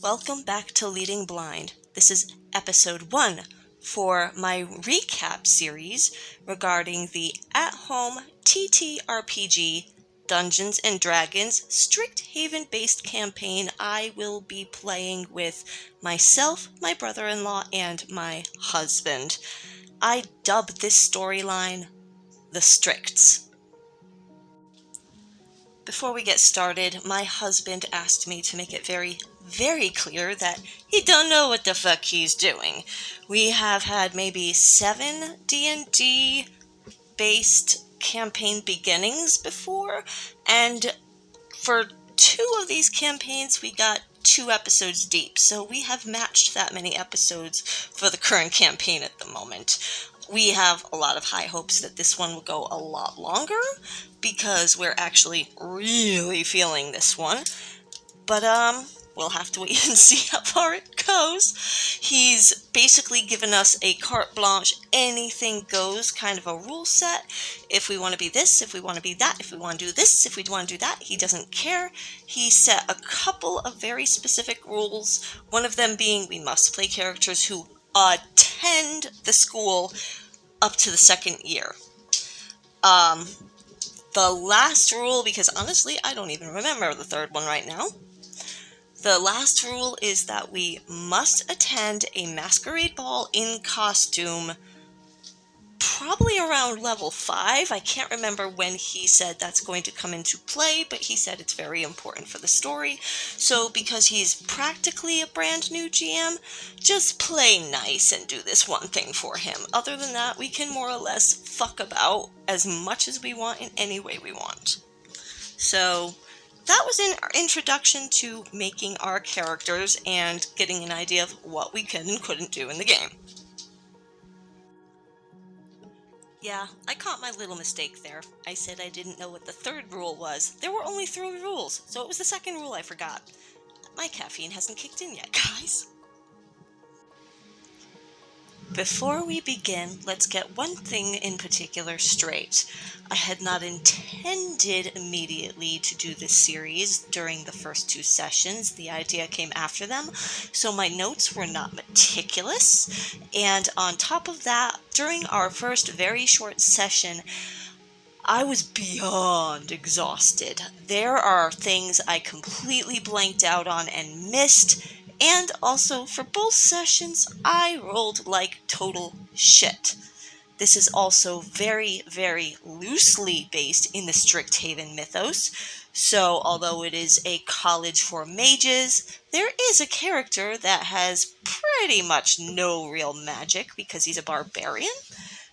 Welcome back to Leading Blind. This is episode 1 for my recap series regarding the at-home TTRPG Dungeons & Dragons Strict Haven-based campaign I will be playing with myself, my brother-in-law, and my husband. I dubbed this storyline the Stricts. Before we get started, my husband asked me to make it very clear that he don't know what the fuck he's doing. We have had maybe 7 D&D based campaign beginnings before, and for 2 of these campaigns we got 2 episodes deep, so we have matched that many episodes for the current campaign at the moment. We have a lot of high hopes that this one will go a lot longer, because we're actually really feeling this one. But, we'll have to wait and see how far it goes. He's basically given us a carte blanche, anything goes kind of a rule set. If we want to be this, if we want to be that, if we want to do this, if we want to do that, he doesn't care. He set a couple of very specific rules, one of them being we must play characters who attend the school up to the 2nd year. The last rule, because honestly, I don't even remember the 3rd one right now. The last rule is that we must attend a masquerade ball in costume, probably around level 5. I can't remember when he said that's going to come into play, but he said it's very important for the story. So because he's practically a brand new GM, just play nice and do this one thing for him. Other than that, we can more or less fuck about as much as we want in any way we want. So that was an introduction to making our characters and getting an idea of what we could and couldn't do in the game. Yeah, I caught my little mistake there. I said I didn't know what the 3rd rule was. There were only 3 rules, so it was the 2nd rule I forgot. My caffeine hasn't kicked in yet, guys. Before we begin, let's get one thing in particular straight. I had not intended immediately to do this series during the first 2 sessions. The idea came after them, so my notes were not meticulous. And on top of that, during our first very short session, I was beyond exhausted. There are things I completely blanked out on and missed, and also for both sessions, I rolled like total shit. This is also very loosely based in the Strict Haven mythos, so although it is a college for mages, there is a character that has pretty much no real magic because he's a barbarian.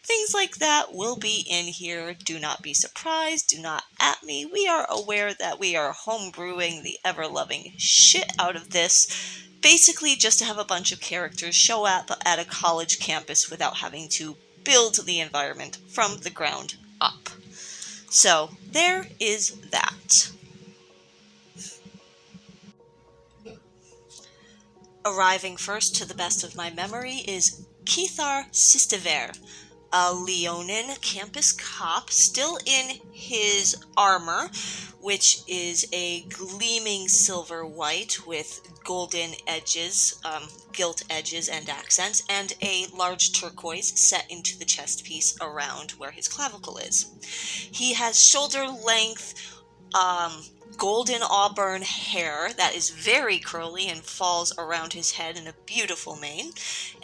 Things like that will be in here. Do not be surprised. Do not at me. We are aware that we are homebrewing the ever-loving shit out of this, basically just to have a bunch of characters show up at a college campus without having to build the environment from the ground up. So, there is that. Arriving first, to the best of my memory, is Keithar Sistever, a Leonin campus cop, still in his armor, which is a gleaming silver white with golden edges, gilt edges and accents, and a large turquoise set into the chest piece around where his clavicle is. He has shoulder length, golden auburn hair that is very curly and falls around his head in a beautiful mane,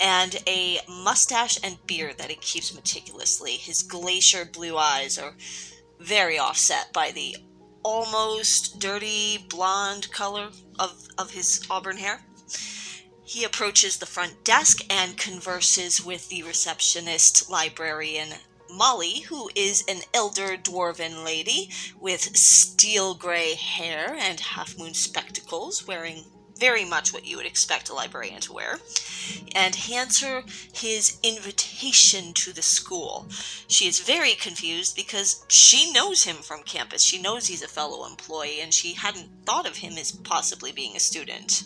and a mustache and beard that he keeps meticulously. His glacier blue eyes are very offset by the almost dirty blonde color of his auburn hair. He approaches the front desk and converses with the receptionist librarian Molly, who is an elder dwarven lady with steel gray hair and half-moon spectacles, wearing very much what you would expect a librarian to wear, and hands her his invitation to the school. She is very confused because she knows him from campus. She knows he's a fellow employee, and she hadn't thought of him as possibly being a student.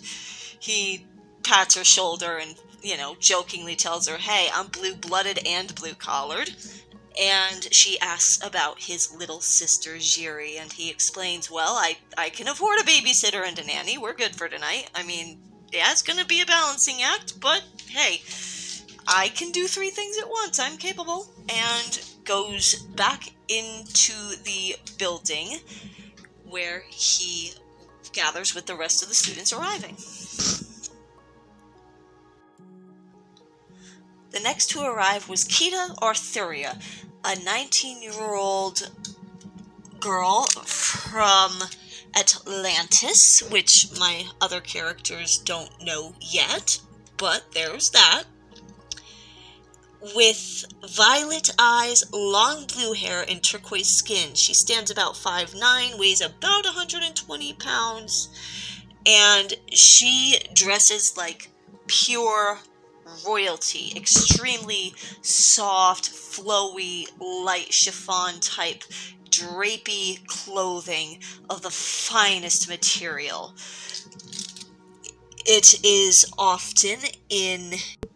He pats her shoulder and, jokingly tells her, "Hey, I'm blue-blooded and blue-collared." And she asks about his little sister, Jiri, and he explains, "Well, I can afford a babysitter and a nanny. We're good for tonight. I mean, Yeah, it's gonna be a balancing act, but hey, I can do 3 things at once. I'm capable. And goes back into the building where he gathers with the rest of the students arriving. The next to arrive was Kita Arthuria, a 19-year-old girl from Atlantis, which my other characters don't know yet, but there's that. With violet eyes, long blue hair, and turquoise skin. She stands about 5'9", weighs about 120 pounds, and she dresses like pure royalty. Extremely soft, flowy, light chiffon type drapey clothing of the finest material. It is often in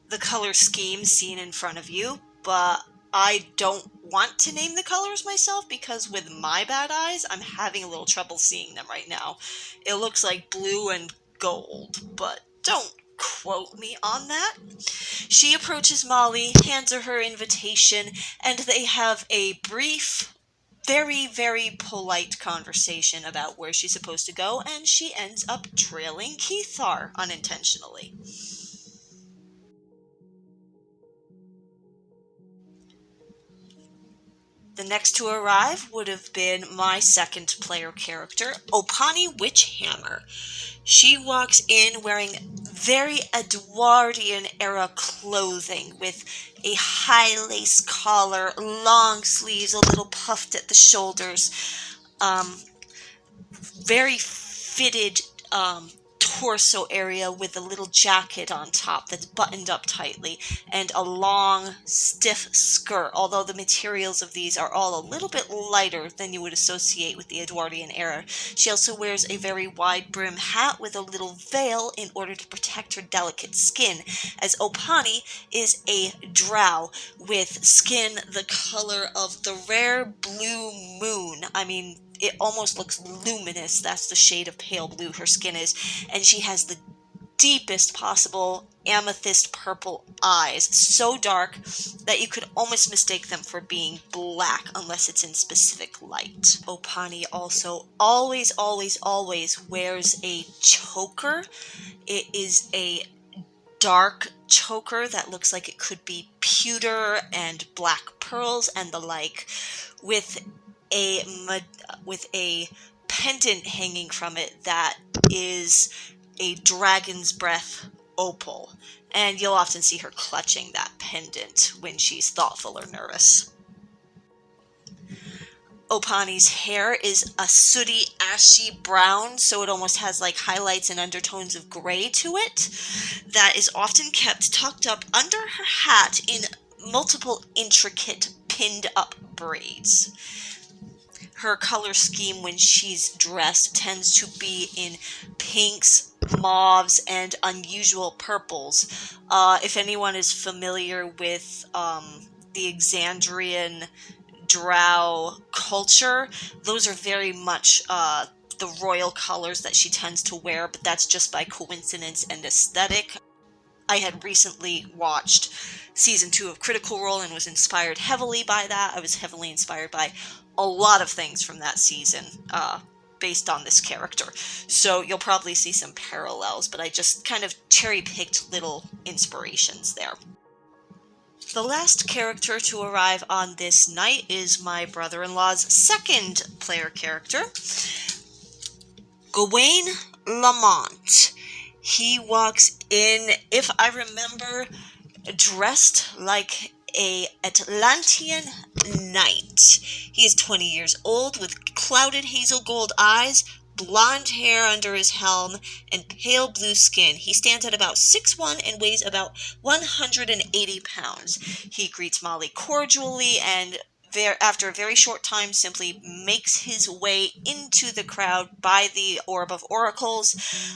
the color scheme seen in front of you, but I don't want to name the colors myself because with my bad eyes, I'm having a little trouble seeing them right now. It looks like blue and gold, but don't quote me on that. She approaches Molly, hands her invitation, and they have a brief, very, very polite conversation about where she's supposed to go, and she ends up trailing Keithar unintentionally. The next to arrive would have been my second player character, Opani Witchhammer. She walks in wearing very Edwardian era clothing with a high lace collar, long sleeves, a little puffed at the shoulders, very fitted torso area with a little jacket on top that's buttoned up tightly, and a long, stiff skirt, although the materials of these are all a little bit lighter than you would associate with the Edwardian era. She also wears a very wide brim hat with a little veil in order to protect her delicate skin, as Opani is a drow with skin the color of the rare blue moon. I mean, it almost looks luminous. That's the shade of pale blue her skin is. And she has the deepest possible amethyst purple eyes, so dark that you could almost mistake them for being black unless it's in specific light. Opani also always wears a choker. It is a dark choker that looks like it could be pewter and black pearls and the like, with a pendant hanging from it that is a dragon's breath opal, and you'll often see her clutching that pendant when she's thoughtful or nervous. Opani's hair is a sooty, ashy brown, so it almost has like highlights and undertones of gray to it, that is often kept tucked up under her hat in multiple intricate pinned up braids. Her color scheme when she's dressed tends to be in pinks, mauves, and unusual purples. If anyone is familiar with the Exandrian drow culture, those are very much the royal colors that she tends to wear, but that's just by coincidence and aesthetic. I had recently watched season 2 of Critical Role and was inspired heavily by that. I was heavily inspired by a lot of things from that season based on this character. So you'll probably see some parallels, but I just kind of cherry-picked little inspirations there. The last character to arrive on this night is my brother-in-law's second player character, Gawain Lamont. He walks in, if I remember, dressed like a Atlantean knight. He is 20 years old with clouded hazel gold eyes, blonde hair under his helm, and pale blue skin. He stands at about 6'1" and weighs about 180 pounds. He greets Molly cordially and after a very short time simply makes his way into the crowd by the Orb of Oracles,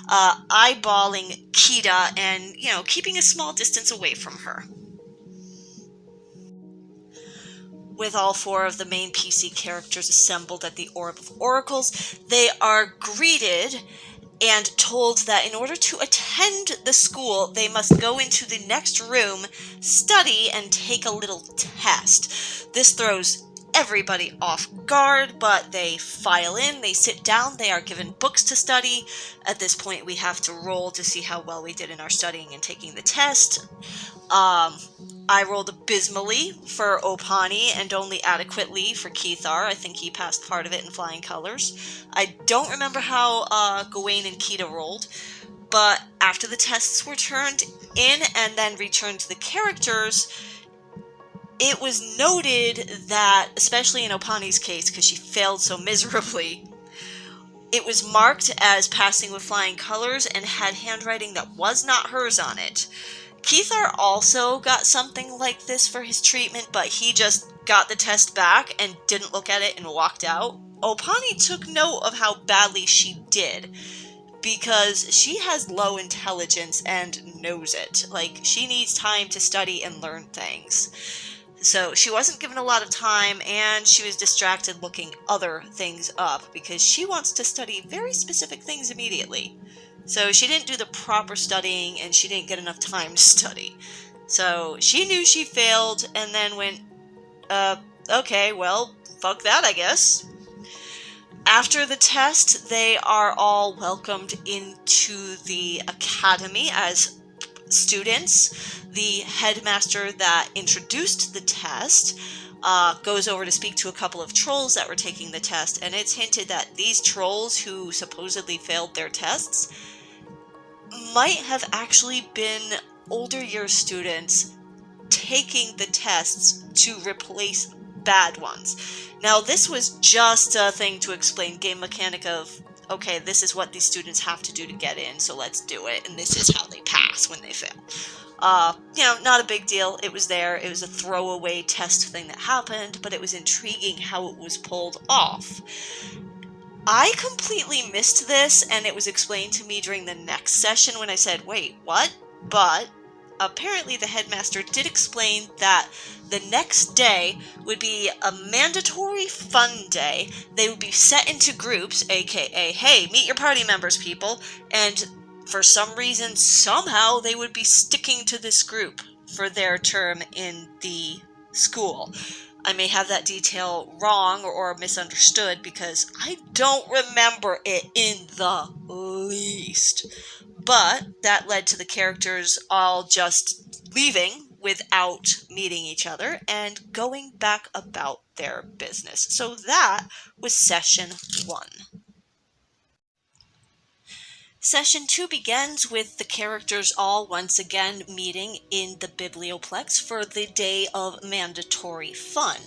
eyeballing Kita and, keeping a small distance away from her. With all 4 of the main PC characters assembled at the Orb of Oracles, they are greeted and told that in order to attend the school, they must go into the next room, study, and take a little test. This throws everybody off guard, but they file in, they sit down, they are given books to study. At this point, we have to roll to see how well we did in our studying and taking the test. I rolled abysmally for Opani and only adequately for Keithar. I think he passed part of it in flying colors. I don't remember how Gawain and Kita rolled, but after the tests were turned in and then returned to the characters, it was noted that, especially in Opani's case, because she failed so miserably, it was marked as passing with flying colors and had handwriting that was not hers on it. Keithar also got something like this for his treatment, but he just got the test back and didn't look at it and walked out. Opani took note of how badly she did, because she has low intelligence and knows it. Like, she needs time to study and learn things. So she wasn't given a lot of time, and she was distracted looking other things up, because she wants to study very specific things immediately. So she didn't do the proper studying, and she didn't get enough time to study. So she knew she failed, and then went, okay, well, fuck that, I guess. After the test, they are all welcomed into the academy as students. The headmaster that introduced the test goes over to speak to a couple of trolls that were taking the test, and it's hinted that these trolls who supposedly failed their tests might have actually been older year students taking the tests to replace bad ones. Now, this was just a thing to explain game mechanic of, okay, this is what these students have to do to get in, so let's do it, and this is how they pass when they fail. Not a big deal. It was there. It was a throwaway test thing that happened, but it was intriguing how it was pulled off. I completely missed this, and it was explained to me during the next session when I said, wait, what? But apparently the headmaster did explain that the next day would be a mandatory fun day. They would be set into groups, aka, hey, meet your party members, people, and for some reason, somehow, they would be sticking to this group for their term in the school. I may have that detail wrong or misunderstood, because I don't remember it in the least. But that led to the characters all just leaving without meeting each other and going back about their business. So that was session 1. Session 2 begins with the characters all once again meeting in the Biblioplex for the day of mandatory fun.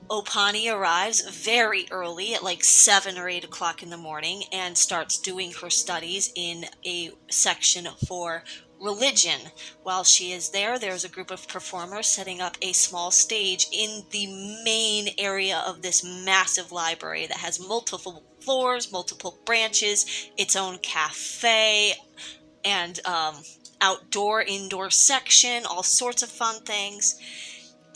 Opani arrives very early at like 7 or 8 o'clock in the morning and starts doing her studies in a section for religion. While she is there, there's a group of performers setting up a small stage in the main area of this massive library that has multiple floors, multiple branches, its own cafe, and outdoor, indoor section, all sorts of fun things.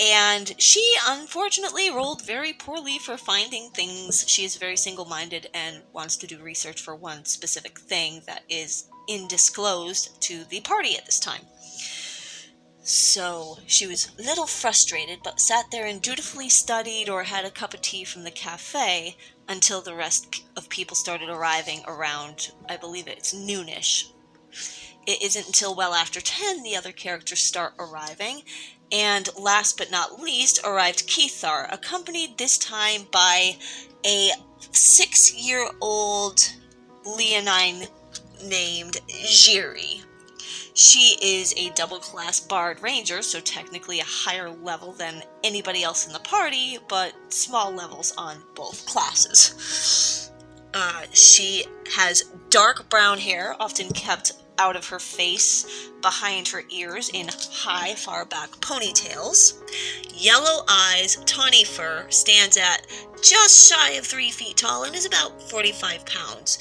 And she, unfortunately, rolled very poorly for finding things. She is very single-minded and wants to do research for one specific thing that is undisclosed to the party at this time. So she was a little frustrated, but sat there and dutifully studied or had a cup of tea from the cafe until the rest of people started arriving around, I believe it's noonish. It isn't until well after 10 the other characters start arriving, and last but not least arrived Keithar, accompanied this time by a 6-year-old leonine named Jiri. She is a double-class Bard Ranger, so technically a higher level than anybody else in the party, but small levels on both classes. She has dark brown hair, often kept out of her face, behind her ears in high, far-back ponytails. Yellow eyes, tawny fur, stands at just shy of 3 feet tall and is about 45 pounds.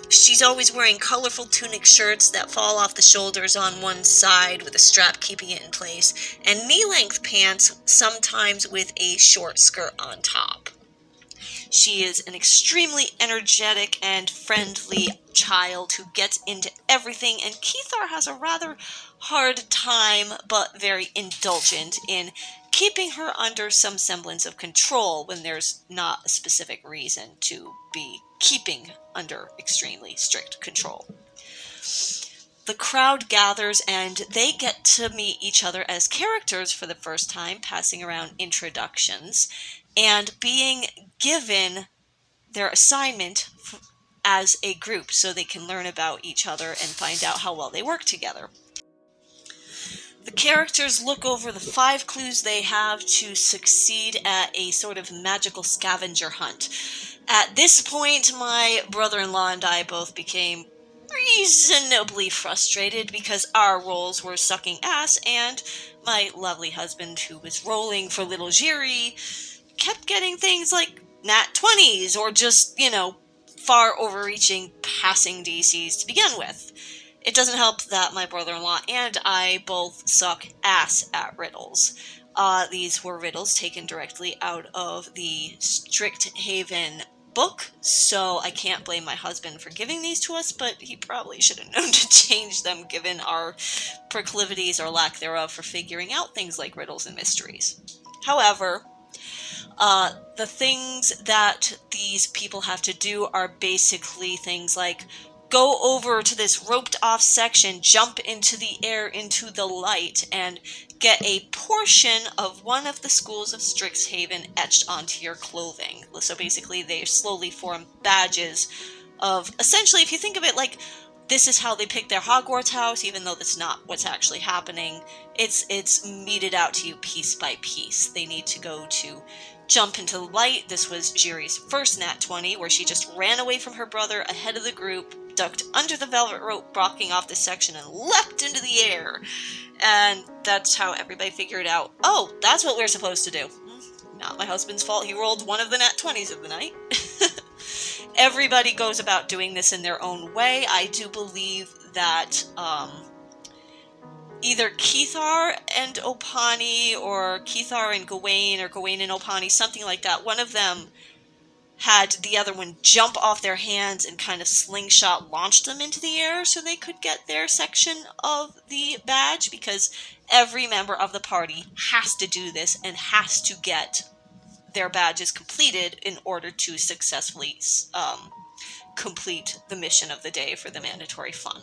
She's always wearing colorful tunic shirts that fall off the shoulders on one side with a strap keeping it in place, and knee-length pants, sometimes with a short skirt on top. She is an extremely energetic and friendly child who gets into everything, and Keithar has a rather hard time, but very indulgent in keeping her under some semblance of control when there's not a specific reason to be keeping under extremely strict control. The crowd gathers and they get to meet each other as characters for the first time, passing around introductions and being given their assignment as a group so they can learn about each other and find out how well they work together. The characters look over the 5 clues they have to succeed at a sort of magical scavenger hunt. At this point, my brother-in-law and I both became reasonably frustrated because our roles were sucking ass, and my lovely husband, who was rolling for little Jiri, kept getting things like nat 20s or just, far overreaching passing DCs to begin with. It doesn't help that my brother-in-law and I both suck ass at riddles. These were riddles taken directly out of the Strix Haven book, so I can't blame my husband for giving these to us, but he probably should have known to change them given our proclivities or lack thereof for figuring out things like riddles and mysteries. However, the things that these people have to do are basically things like go over to this roped off section, jump into the air, into the light, and get a portion of one of the schools of Strixhaven etched onto your clothing. So basically they slowly form badges of, essentially, if you think of it like this is how they pick their Hogwarts house, even though that's not what's actually happening. It's meted out to you piece by piece. They need to go to jump into the light. This was Jiri's first nat 20, where she just ran away from her brother ahead of the group, ducked under the velvet rope blocking off the section, and leapt into the air. And that's how everybody figured out, oh, that's what we're supposed to do. Not my husband's fault. He rolled one of the nat 20s of the night. Everybody goes about doing this in their own way. I do believe that either Keithar and Opani, or Keithar and Gawain, or Gawain and Opani, something like that, one of them had the other one jump off their hands and kind of slingshot launch them into the air so they could get their section of the badge, because every member of the party has to do this and has to get their badges completed in order to successfully complete the mission of the day for the mandatory fun.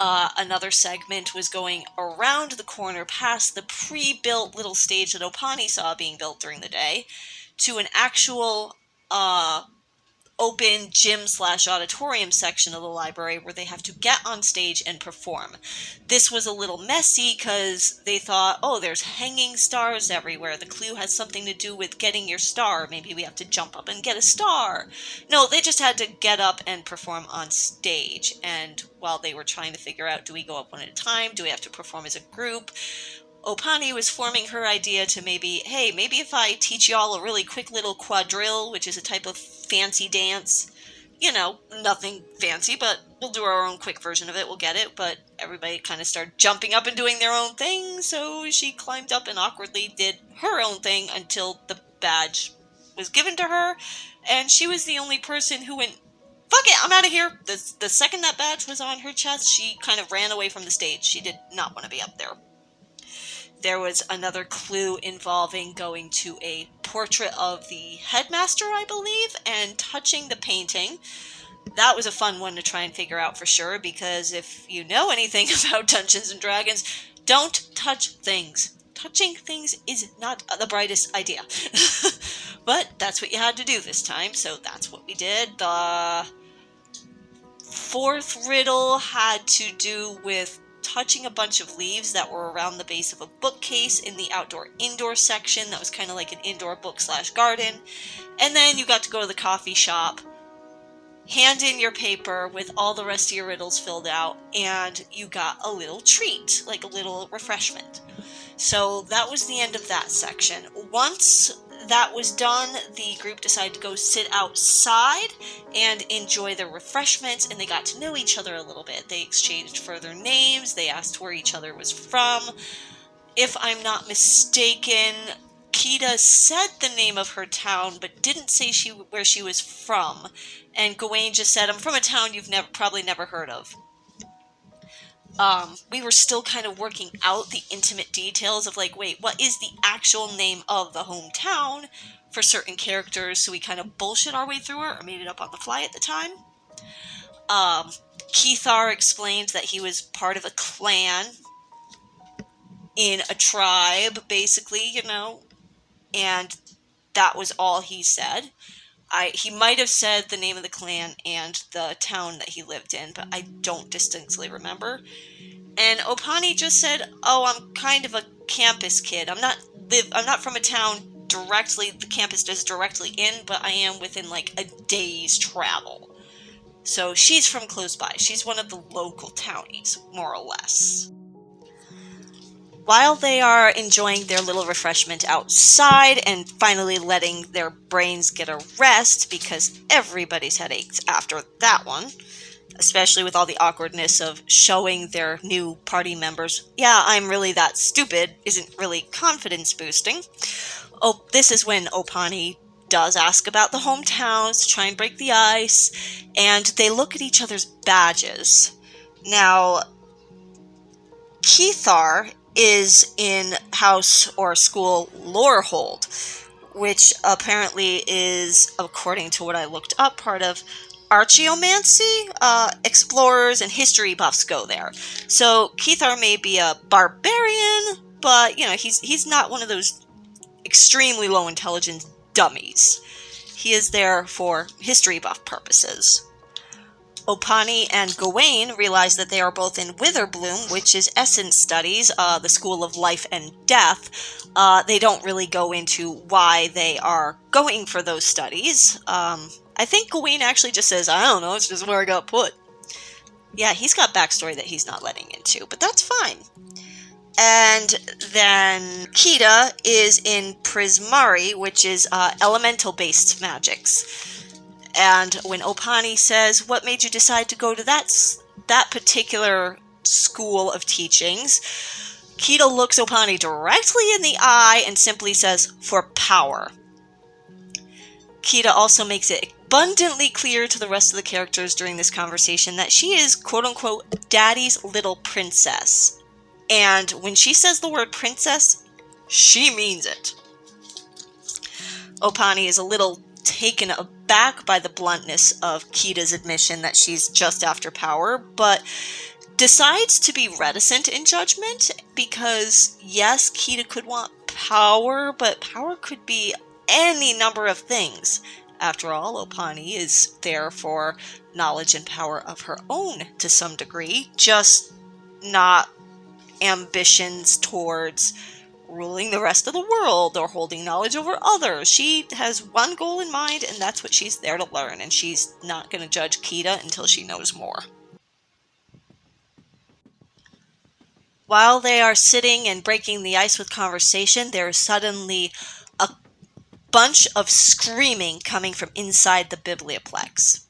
Another segment was going around the corner past the pre-built little stage that Opani saw being built during the day to an actual open gym/auditorium section of the library where they have to get on stage and perform. This was a little messy because they thought, oh, there's hanging stars everywhere. The clue has something to do with getting your star. Maybe we have to jump up and get a star. No, they just had to get up and perform on stage. And while they were trying to figure out, do we go up one at a time? Do we have to perform as a group? Opani was forming her idea to maybe if I teach y'all a really quick little quadrille, which is a type of fancy dance. Nothing fancy, but we'll do our own quick version of it. We'll get it. But everybody kind of started jumping up and doing their own thing, so she climbed up and awkwardly did her own thing until the badge was given to her, and she was the only person who went, fuck it, I'm out of here. The second that badge was on her chest, she kind of ran away from the stage. She did not want to be up there. There was another clue involving going to a portrait of the headmaster, I believe, and touching the painting. That was a fun one to try and figure out for sure, because if you know anything about Dungeons & Dragons, don't touch things. Touching things is not the brightest idea. But that's what you had to do this time, so that's what we did. The fourth riddle had to do with touching a bunch of leaves that were around the base of a bookcase in the outdoor-indoor section. That was kind of like an indoor book/garden. And then you got to go to the coffee shop, hand in your paper with all the rest of your riddles filled out, and you got a little treat, like a little refreshment. So that was the end of that section. Once that was done, the group decided to go sit outside and enjoy their refreshments, and they got to know each other a little bit. They exchanged further names, they asked where each other was from. If I'm not mistaken, Kita said the name of her town, but didn't say where she was from. And Gawain just said, I'm from a town you've probably never heard of. We were still kind of working out the intimate details of like, wait, what is the actual name of the hometown for certain characters? So we kind of bullshit our way through it, or made it up on the fly at the time. Keithar explained that he was part of a clan in a tribe, basically, and that was all he said. He might have said the name of the clan and the town that he lived in, but I don't distinctly remember. And Opani just said, "Oh, I'm kind of a campus kid. I'm not from a town directly. The campus is directly in, but I am within like a day's travel. So she's from close by. She's one of the local townies, more or less." While they are enjoying their little refreshment outside and finally letting their brains get a rest, because everybody's headaches after that one, especially with all the awkwardness of showing their new party members, yeah, I'm really that stupid, isn't really confidence boosting. Oh, this is when Opani does ask about the hometowns to try and break the ice, and they look at each other's badges. Now, Keithar is in house or school Lorehold, which apparently is, according to what I looked up, part of archaeomancy. Explorers and history buffs go there. So Keithar may be a barbarian, but he's not one of those extremely low intelligence dummies. He is there for history buff purposes. Opani and Gawain realize that they are both in Witherbloom, which is essence studies, the school of life and death. They don't really go into why they are going for those studies. I think Gawain actually just says, I don't know, it's just where I got put. Yeah, he's got backstory that he's not letting into, but that's fine. And then Kita is in Prismari, which is elemental-based magics. And when Opani says, what made you decide to go to that particular school of teachings, Kita looks Opani directly in the eye and simply says, for power. Kita also makes it abundantly clear to the rest of the characters during this conversation that she is, quote-unquote, daddy's little princess. And when she says the word princess, she means it. Opani is a little taken aback by the bluntness of Kita's admission that she's just after power, but decides to be reticent in judgment because, yes, Kita could want power, but power could be any number of things. After all, Opani is there for knowledge and power of her own to some degree, just not ambitions towards ruling the rest of the world or holding knowledge over others. She has one goal in mind, and that's what she's there to learn, and she's not going to judge Kita until she knows more. While they are sitting and breaking the ice with conversation, there is suddenly a bunch of screaming coming from inside the biblioplex.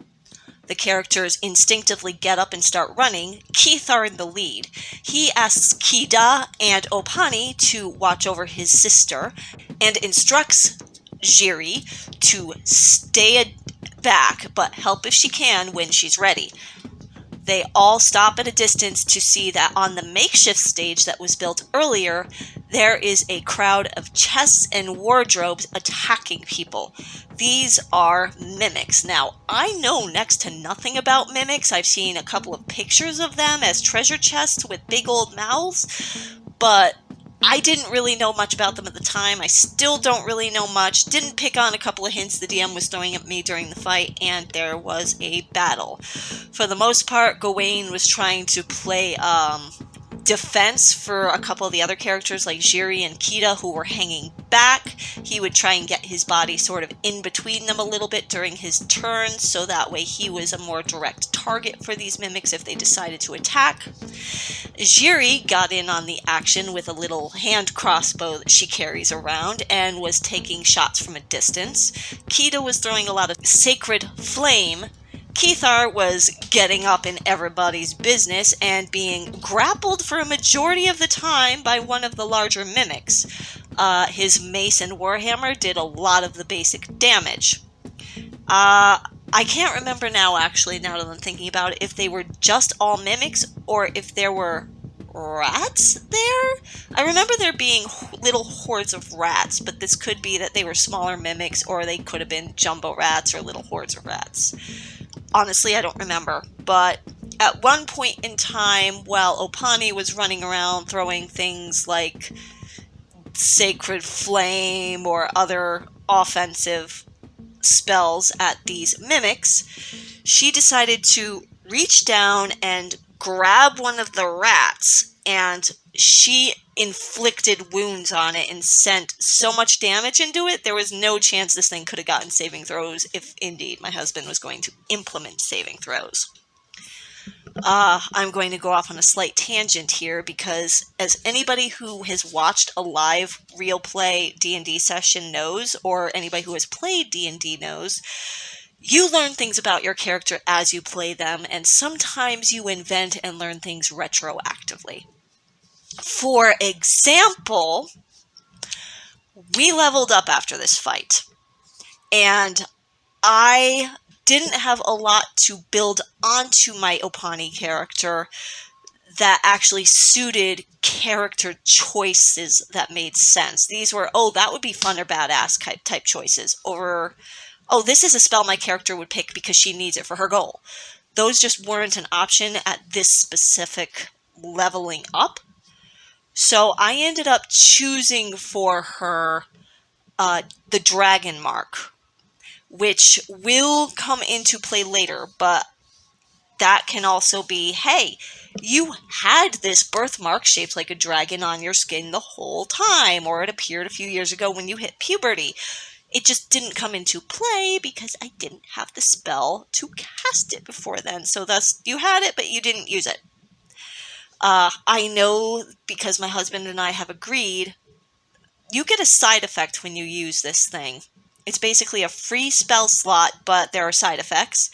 The characters instinctively get up and start running. Keith are in the lead. He asks Kida and Opani to watch over his sister and instructs Jiri to stay back but help if she can when she's ready. They all stop at a distance to see that on the makeshift stage that was built earlier, there is a crowd of chests and wardrobes attacking people. These are mimics. Now, I know next to nothing about mimics. I've seen a couple of pictures of them as treasure chests with big old mouths, but I didn't really know much about them at the time. I still don't really know much. Didn't pick on a couple of hints the DM was throwing at me during the fight, and there was a battle. For the most part, Gawain was trying to play defense for a couple of the other characters like Jiri and Kita who were hanging back. He would try and get his body sort of in between them a little bit during his turn, so that way he was a more direct target for these mimics if they decided to attack. Jiri got in on the action with a little hand crossbow that she carries around and was taking shots from a distance. Kita was throwing a lot of sacred flame. Keithar was getting up in everybody's business and being grappled for a majority of the time by one of the larger mimics. his mace and warhammer did a lot of the basic damage. I can't remember now, actually, now that I'm thinking about it, if they were just all mimics or if there were rats there. I remember there being little hordes of rats, but this could be that they were smaller mimics, or they could have been jumbo rats or little hordes of rats. Honestly, I don't remember, but at one point in time, while Opani was running around throwing things like Sacred Flame or other offensive spells at these mimics, she decided to reach down and grab one of the rats, and she inflicted wounds on it and sent so much damage into it, there was no chance this thing could have gotten saving throws if indeed my husband was going to implement saving throws. I'm going to go off on a slight tangent here, because as anybody who has watched a live real play D&D session knows, or anybody who has played D&D knows, you learn things about your character as you play them, and sometimes you invent and learn things retroactively. For example, we leveled up after this fight, and I didn't have a lot to build onto my Opani character that actually suited character choices that made sense. These were, oh, that would be fun or badass type choices, over, oh, this is a spell my character would pick because she needs it for her goal. Those just weren't an option at this specific leveling up. So I ended up choosing for her the Dragon Mark, which will come into play later, but that can also be, hey, you had this birthmark shaped like a dragon on your skin the whole time, or it appeared a few years ago when you hit puberty. It just didn't come into play because I didn't have the spell to cast it before then, so thus you had it, but you didn't use it. I know, because my husband and I have agreed, you get a side effect when you use this thing. It's basically a free spell slot, but there are side effects.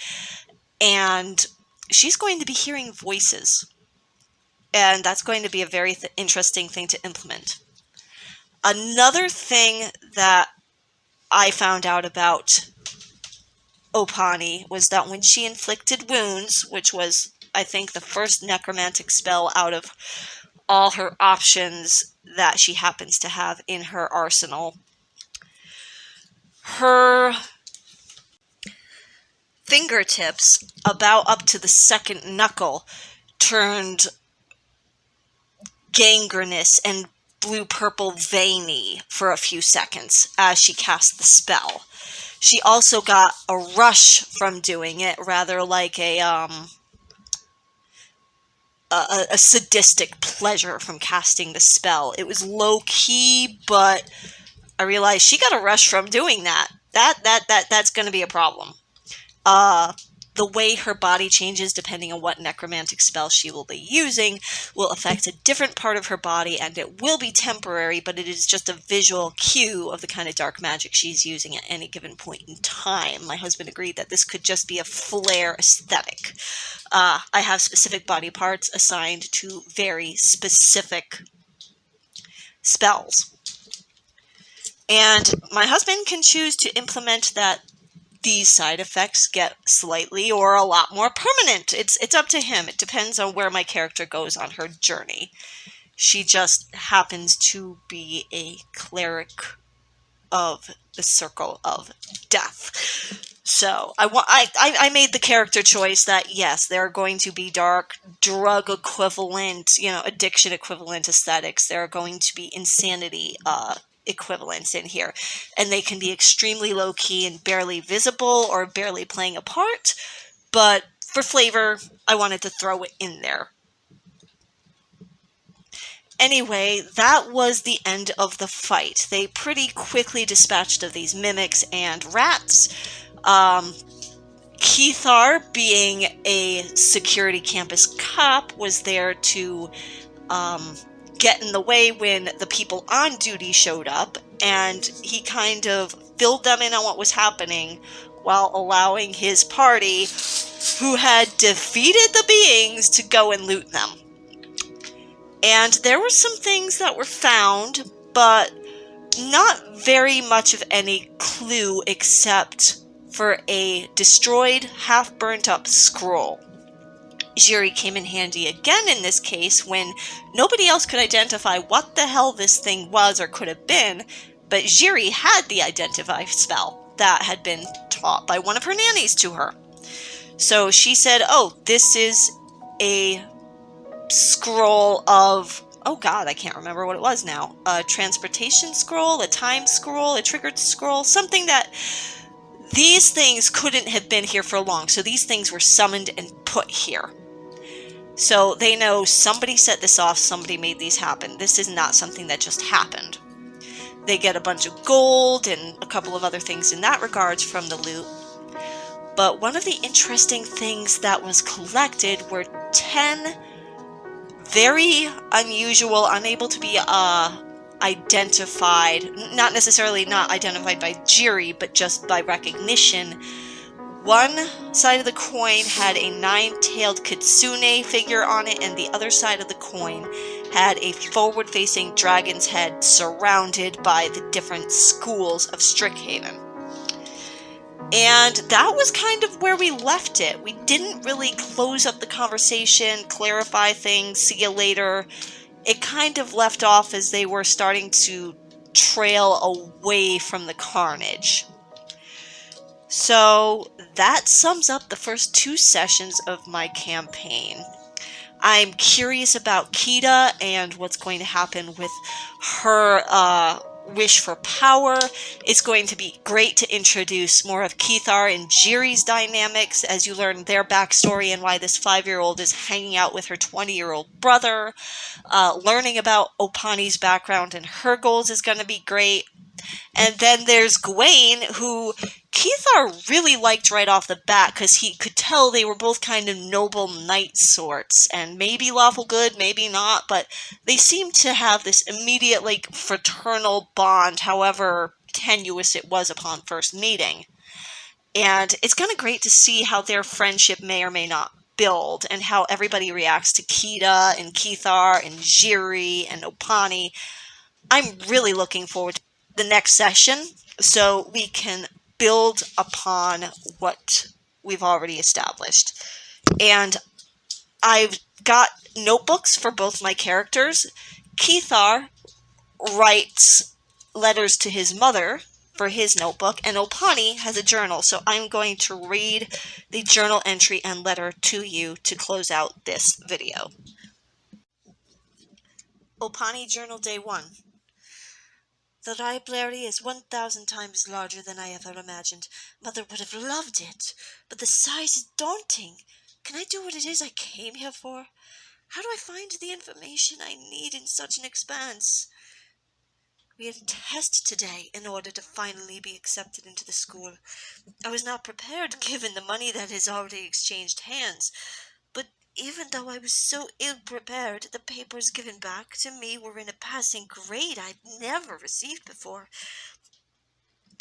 And she's going to be hearing voices. And that's going to be a very interesting thing to implement. Another thing that I found out about Opani was that when she inflicted wounds, which was, I think, the first necromantic spell out of all her options that she happens to have in her arsenal, her fingertips, about up to the second knuckle, turned gangrenous and blue-purple veiny for a few seconds as she cast the spell. She also got a rush from doing it, rather like a sadistic pleasure from casting the spell. It was low-key, but I realized she got a rush from doing that. That's going to be a problem. The way her body changes depending on what necromantic spell she will be using will affect a different part of her body, and it will be temporary, but it is just a visual cue of the kind of dark magic she's using at any given point in time. My husband agreed that this could just be a flare aesthetic. I have specific body parts assigned to very specific spells. And my husband can choose to implement that these side effects get slightly or a lot more permanent. It's up to him. It depends on where my character goes on her journey. She just happens to be a cleric of the Circle of Death. So I made the character choice that, yes, there are going to be dark, drug equivalent, addiction equivalent aesthetics. There are going to be insanity equivalents in here, and they can be extremely low-key and barely visible or barely playing a part, but for flavor, I wanted to throw it in there. Anyway, that was the end of the fight. They pretty quickly dispatched of these mimics and rats. Keithar, being a security campus cop, was there to get in the way when the people on duty showed up, and he kind of filled them in on what was happening while allowing his party, who had defeated the beings, to go and loot them. And there were some things that were found, but not very much of any clue except for a destroyed, half-burnt-up scroll. Jiri came in handy again in this case when nobody else could identify what the hell this thing was or could have been, but Jiri had the identify spell that had been taught by one of her nannies to her. So she said, oh, this is a scroll of, oh god, I can't remember what it was now, a transportation scroll, a time scroll, a triggered scroll, something that these things couldn't have been here for long, so these things were summoned and put here. So they know somebody set this off, somebody made these happen. This is not something that just happened. They get a bunch of gold and a couple of other things in that regards from the loot. But one of the interesting things that was collected were 10 very unusual, unable to be identified, not necessarily not identified by Jiri, but just by recognition. One side of the coin had a 9-tailed kitsune figure on it, and the other side of the coin had a forward-facing dragon's head surrounded by the different schools of Strixhaven. And that was kind of where we left it. We didn't really close up the conversation, clarify things, see you later. It kind of left off as they were starting to trail away from the carnage. So that sums up the first 2 sessions of my campaign. I'm curious about Kita and what's going to happen with her wish for power. It's going to be great to introduce more of Kithar and Jiri's dynamics as you learn their backstory and why this 5-year-old is hanging out with her 20-year-old brother. Learning about Opani's background and her goals is going to be great. And then there's Gawain, who Kithar really liked right off the bat because he could tell they were both kind of noble knight sorts, and maybe lawful good, maybe not, but they seemed to have this immediate, like, fraternal bond, however tenuous it was upon first meeting. And it's kind of great to see how their friendship may or may not build, and how everybody reacts to Kita and Kithar and Jiri and Opani. I'm really looking forward to the next session so we can build upon what we've already established. And I've got notebooks for both my characters. Kithar writes letters to his mother for his notebook, and Opani has a journal, so I'm going to read the journal entry and letter to you to close out this video. Opani Journal Day 1. The library is 1,000 times larger than I ever imagined. Mother would have loved it, but the size is daunting. Can I do what it is I came here for? How do I find the information I need in such an expanse? We had a test today in order to finally be accepted into the school. I was not prepared given the money that has already exchanged hands, but even though I was so ill-prepared, the papers given back to me were in a passing grade I'd never received before.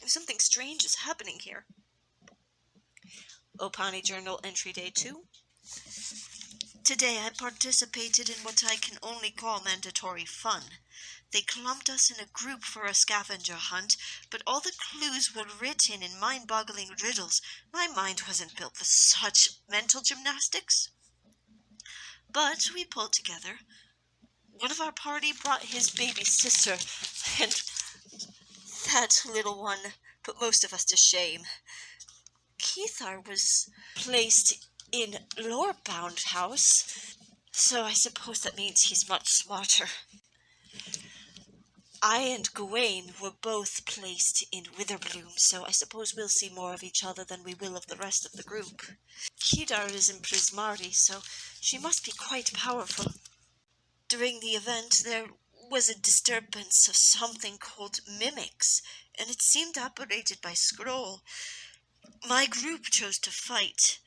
Something strange is happening here. Opani Journal Entry Day 2. Today I participated in what I can only call mandatory fun. They clumped us in a group for a scavenger hunt, but all the clues were written in mind-boggling riddles. My mind wasn't built for such mental gymnastics. But we pulled together. One of our party brought his baby sister, and that little one put most of us to shame. Kithar was placed in Lorebound House, so I suppose that means he's much smarter. I and Gawain were both placed in Witherbloom, so I suppose we'll see more of each other than we will of the rest of the group. Kidar is in Prismari, so she must be quite powerful. During the event, there was a disturbance of something called mimics, and it seemed operated by Scroll. My group chose to fight.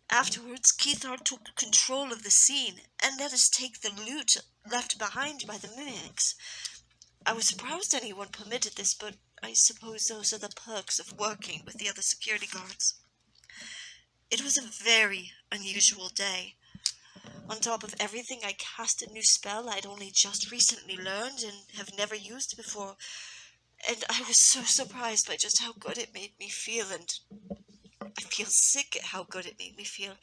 Afterwards, Kithar took control of the scene and let us take the loot left behind by the mimics. I was surprised anyone permitted this, but I suppose those are the perks of working with the other security guards. It was a very unusual day. On top of everything, I cast a new spell I'd only just recently learned and have never used before, and I was so surprised by just how good it made me feel, and I feel sick at how good it made me feel.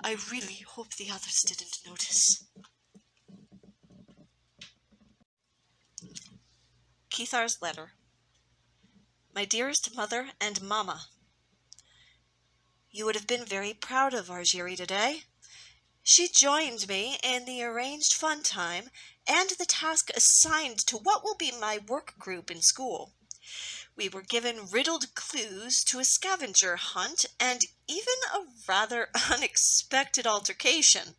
I really hope the others didn't notice. Keithar's letter. My dearest mother and Mama, you would have been very proud of Argiri today. She joined me in the arranged fun time and the task assigned to what will be my work group in school. We were given riddled clues to a scavenger hunt and even a rather unexpected altercation.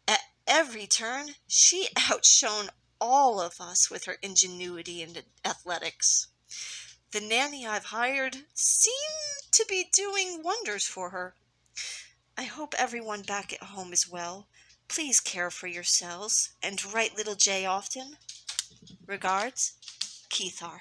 At every turn, she outshone all of us with her ingenuity and athletics. The nanny I've hired seemed to be doing wonders for her. I hope everyone back at home is well. Please care for yourselves and write little Jay often. Regards, Keithar.